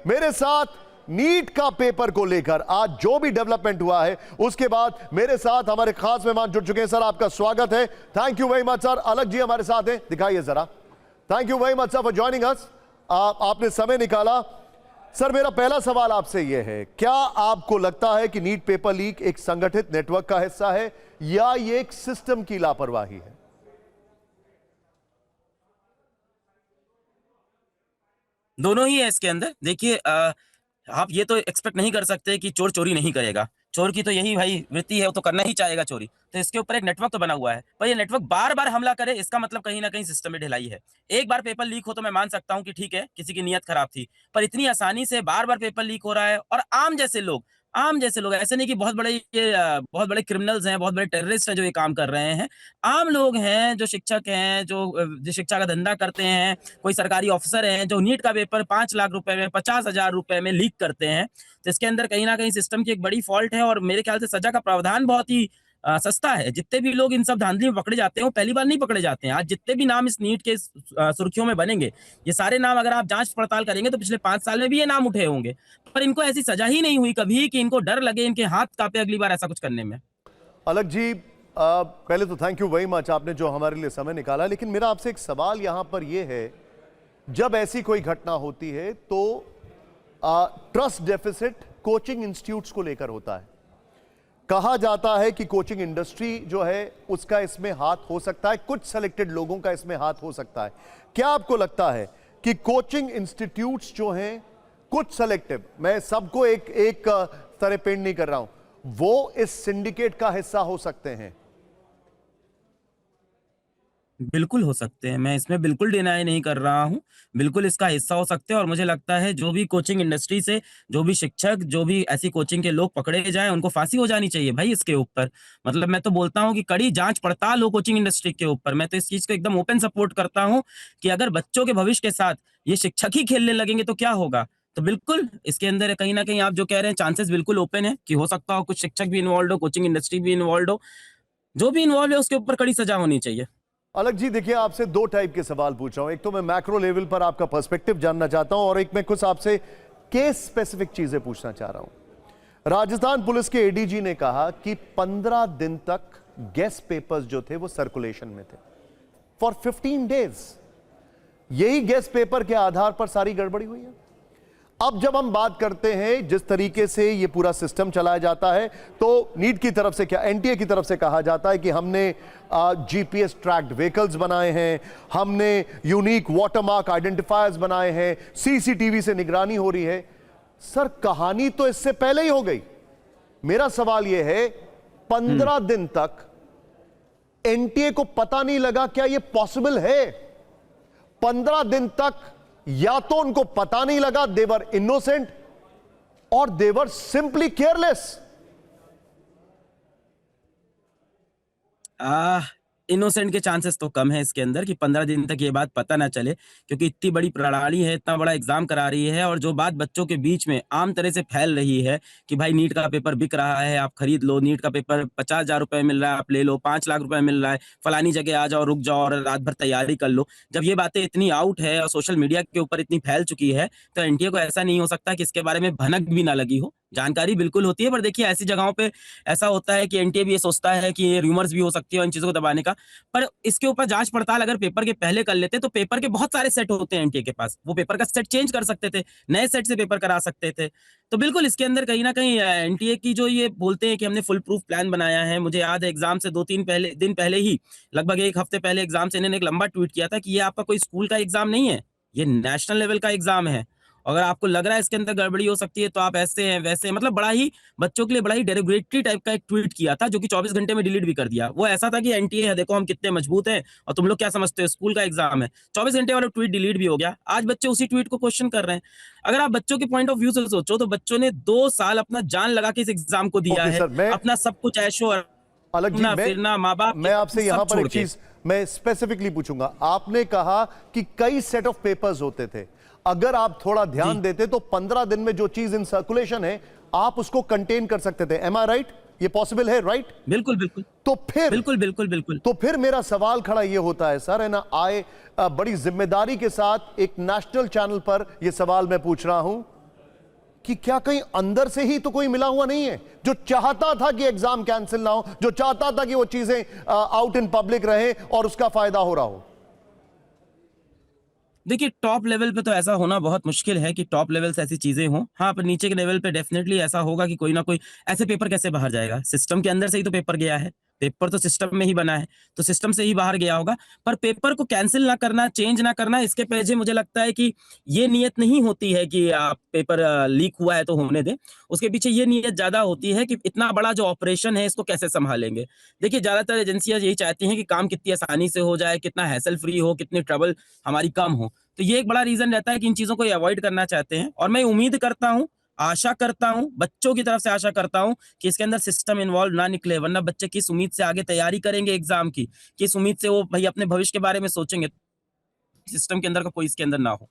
मेरे साथ नीट का पेपर को लेकर आज जो भी डेवलपमेंट हुआ है उसके बाद मेरे साथ हमारे खास मेहमान जुड़ चुके हैं। सर आपका स्वागत है। Thank you very much sir. अलग जी हमारे साथ हैं, दिखाइए जरा। Thank you very much sir for joining us. आपने समय निकाला। सर मेरा पहला सवाल आपसे यह है, क्या आपको लगता है कि नीट पेपर लीक एक संगठित नेटवर्क का हिस्सा है या ये एक सिस्टम की लापरवाही है? दोनों ही है इसके अंदर। देखिए आप ये तो एक्सपेक्ट नहीं कर सकते कि चोर चोरी नहीं करेगा। चोर की तो यही भाई वृत्ति है, वो तो करना ही चाहेगा चोरी। तो इसके ऊपर एक नेटवर्क तो बना हुआ है, पर ये नेटवर्क बार बार हमला करे, इसका मतलब कहीं ना कहीं सिस्टम में ढिलाई है। एक बार पेपर लीक हो तो मैं मान सकता हूँ कि ठीक है, किसी की नीयत खराब थी, पर इतनी आसानी से बार बार पेपर लीक हो रहा है। और आम जैसे लोग, ऐसे नहीं कि बहुत बड़े क्रिमिनल्स हैं, बहुत बड़े टेररिस्ट हैं जो ये काम कर रहे हैं। आम लोग हैं जो शिक्षक हैं, जो शिक्षा का धंधा करते हैं, कोई सरकारी ऑफिसर हैं जो नीट का पेपर 5 लाख रुपए में, 50,000 रुपए में लीक करते हैं। तो इसके अंदर कहीं ना कहीं सिस्टम की एक बड़ी फॉल्ट है। और मेरे ख्याल से सजा का प्रावधान बहुत ही सस्ता है। जितने भी लोग इन सब धांधली में पकड़े जाते हैं वो पहली बार नहीं पकड़े जाते हैं। आज जितने भी नाम इस नीट के सुर्खियों में बनेंगे, ये सारे नाम अगर आप जांच पड़ताल करेंगे तो पिछले 5 साल में भी ये नाम उठे होंगे, पर इनको ऐसी सजा ही नहीं हुई कभी कि इनको डर लगे, इनके हाथ कांपे अगली बार ऐसा कुछ करने में। अलग जी पहले तो थैंक यू वेरी मच आपने जो हमारे लिए समय निकाला। लेकिन मेरा आपसे एक सवाल यहां पर यह है, जब ऐसी कोई घटना होती है तो ट्रस्ट डेफिसिट कोचिंग इंस्टीट्यूट्स को लेकर होता है। कहा जाता है कि कोचिंग इंडस्ट्री जो है उसका इसमें हाथ हो सकता है, कुछ सेलेक्टेड लोगों का इसमें हाथ हो सकता है। क्या आपको लगता है कि कोचिंग इंस्टीट्यूट्स जो हैं कुछ सेलेक्टिव, मैं सबको एक तरह पेंट नहीं कर रहा हूं, वो इस सिंडिकेट का हिस्सा हो सकते हैं? बिल्कुल हो सकते हैं, मैं इसमें बिल्कुल डिनाई नहीं कर रहा हूँ। बिल्कुल इसका हिस्सा हो सकते हैं। और मुझे लगता है जो भी कोचिंग इंडस्ट्री से, जो भी शिक्षक, जो भी ऐसी कोचिंग के लोग पकड़े जाएँ, उनको फांसी हो जानी चाहिए भाई इसके ऊपर। मतलब मैं तो बोलता हूँ कि कड़ी जाँच पड़ताल हो कोचिंग इंडस्ट्री के ऊपर। मैं तो इस चीज़ को एकदम ओपन सपोर्ट करता हूँ कि अगर बच्चों के भविष्य के साथ ये शिक्षक ही खेलने लगेंगे तो क्या होगा? तो बिल्कुल इसके अंदर कहीं न कहीं आप जो कह रहे हैं चांसेस बिल्कुल ओपन है कि हो सकता हो कुछ शिक्षक भी इन्वॉल्वड हो, कोचिंग इंडस्ट्री भी इन्वॉल्वड हो। जो भी इन्वॉल्व है उसके ऊपर कड़ी सजा होनी चाहिए। अलग जी देखिए, आपसे दो टाइप के सवाल पूछ रहा हूं। एक तो मैं मैक्रो लेवल पर आपका पर्सपेक्टिव जानना चाहता हूं और एक मैं कुछ आपसे केस स्पेसिफिक चीजें पूछना चाह रहा हूं। राजस्थान पुलिस के एडीजी ने कहा कि 15 दिन तक गेस्ट पेपर्स जो थे वो सर्कुलेशन में थे फॉर 15 डेज। यही गेस्ट पेपर के आधार पर सारी गड़बड़ी हुई है। अब जब हम बात करते हैं जिस तरीके से ये पूरा सिस्टम चलाया जाता है, तो नीट की तरफ से क्या, एनटीए की तरफ से कहा जाता है कि हमने जीपीएस ट्रैक्ड व्हीकल्स बनाए हैं, हमने यूनिक वाटरमार्क आइडेंटिफायर्स बनाए हैं, सीसीटीवी से निगरानी हो रही है। सर कहानी तो इससे पहले ही हो गई। मेरा सवाल यह है, 15 दिन तक एनटीए को पता नहीं लगा, क्या यह पॉसिबल है? 15 दिन तक या तो उनको पता नहीं लगा, देवर इनोसेंट, और देवर सिंपली केयरलेस। इनोसेंट के चांसेस तो कम है इसके अंदर कि 15 दिन तक ये बात पता ना चले, क्योंकि इतनी बड़ी प्रणाली है, इतना बड़ा एग्जाम करा रही है। और जो बात बच्चों के बीच में आम तरह से फैल रही है कि भाई नीट का पेपर बिक रहा है, आप खरीद लो, नीट का पेपर 50,000 रुपए मिल रहा है, आप ले लो, 5 लाख रुपए मिल रहा है, फलानी जगह आ जाओ, रुक जाओ और रात भर तैयारी कर लो। जब ये बातें इतनी आउट है और सोशल मीडिया के ऊपर इतनी फैल चुकी है, तो एनटीए को ऐसा नहीं हो सकता कि इसके बारे में भनक भी ना लगी हो। जानकारी बिल्कुल होती है, पर देखिए ऐसी जगहों पे ऐसा होता है कि एनटीए भी ये सोचता है कि ये रूमर्स भी हो सकती है इन चीजों को दबाने का। पर इसके ऊपर जांच पड़ताल अगर पेपर के पहले कर लेते तो पेपर के बहुत सारे सेट होते हैं एनटीए के पास, वो पेपर का सेट चेंज कर सकते थे, नए सेट से पेपर करा सकते थे। तो बिल्कुल इसके अंदर कहीं ना कहीं एनटीए की जो ये बोलते हैं कि हमने फुल प्रूफ प्लान बनाया है। मुझे याद है एग्जाम से 2-3 दिन पहले ही, लगभग 1 हफ्ते पहले एग्जाम से इन्होंने एक लंबा ट्वीट किया था कि ये आपका कोई स्कूल का एग्जाम नहीं है, ये नेशनल लेवल का एग्जाम है। अगर आपको लग रहा है इसके अंदर गड़बड़ी हो सकती है तो आप ऐसे हैं वैसे, मतलब बड़ा ही बच्चों के लिए बड़ा ही डेरोगेटरी टाइप का एक ट्वीट किया था, जो कि 24 घंटे में डिलीट भी कर दिया। वो ऐसा था कि एनटीए है, देखो हम कितने मजबूत हैं और तुम लोग क्या समझते हो, स्कूल का एग्जाम है। 24 घंटे वाला ट्वीट डिलीट भी हो गया। आज बच्चे उसी ट्वीट को क्वेश्चन कर रहे हैं। अगर आप बच्चों के पॉइंट ऑफ व्यू से सोचो तो बच्चों ने 2 साल अपना जान लगा के इस एग्जाम को दिया है, अपना सब कुछ ऐशो अलग जी, फिरना, माँ बाप, मैं आपसे यहां पर एक चीज मैं स्पेसिफिकली पूछूंगा। आपने कहा कि कई सेट ऑफ पेपर्स होते थे, अगर आप थोड़ा ध्यान देते तो 15 दिन में जो चीज इन सर्कुलेशन है आप उसको कंटेन कर सकते थे। एम आई राइट? ये पॉसिबल है, राइट? बिल्कुल बिल्कुल। तो फिर बिल्कुल तो फिर मेरा सवाल खड़ा ये होता है सर, है ना, बड़ी जिम्मेदारी के साथ एक नेशनल चैनल पर यह सवाल मैं पूछ रहा हूं कि क्या कहीं अंदर से ही तो कोई मिला हुआ नहीं है जो चाहता था कि एग्जाम कैंसिल ना हो, जो चाहता था कि वो चीजें आउट इन पब्लिक रहे और उसका फायदा हो रहा हो? देखिए, टॉप लेवल पे तो ऐसा होना बहुत मुश्किल है कि टॉप लेवल से ऐसी चीज़ें हों। हाँ, पर नीचे के लेवल पे डेफ़िनेटली ऐसा होगा कि कोई ना कोई ऐसे पेपर कैसे बाहर जाएगा? सिस्टम के अंदर से ही तो पेपर गया है। पेपर तो सिस्टम में ही बना है, तो सिस्टम से ही बाहर गया होगा। पर पेपर को कैंसल ना करना, चेंज ना करना, इसके पीछे मुझे लगता है कि ये नियत नहीं होती है कि पेपर लीक हुआ है तो होने दें। उसके पीछे ये नियत ज़्यादा होती है कि इतना बड़ा जो ऑपरेशन है, इसको कैसे सँभालेंगे? देखिए, ज़्यादातर एजेंसियाँ यही चाहती हैं कि काम कितनी आसानी से हो जाए, कितना हैसल फ्री हो, कितनी ट्रबल हमारी कम हो। तो ये एक बड़ा रीज़न रहता है कि इन चीज़ों को ये अवॉइड करना चाहते हैं और मैं उम्मीद करता हूँ, आशा करता हूँ, बच्चों की तरफ से आशा करता हूँ कि इसके अंदर सिस्टम इन्वॉल्व ना निकले, वरना बच्चे किस उम्मीद से आगे तैयारी करेंगे एग्ज़ाम की, किस उम्मीद से वो भई अपने भविष्य के बारे में सोचेंगे। सिस्टम के अंदर का कोई इसके अंदर ना हो।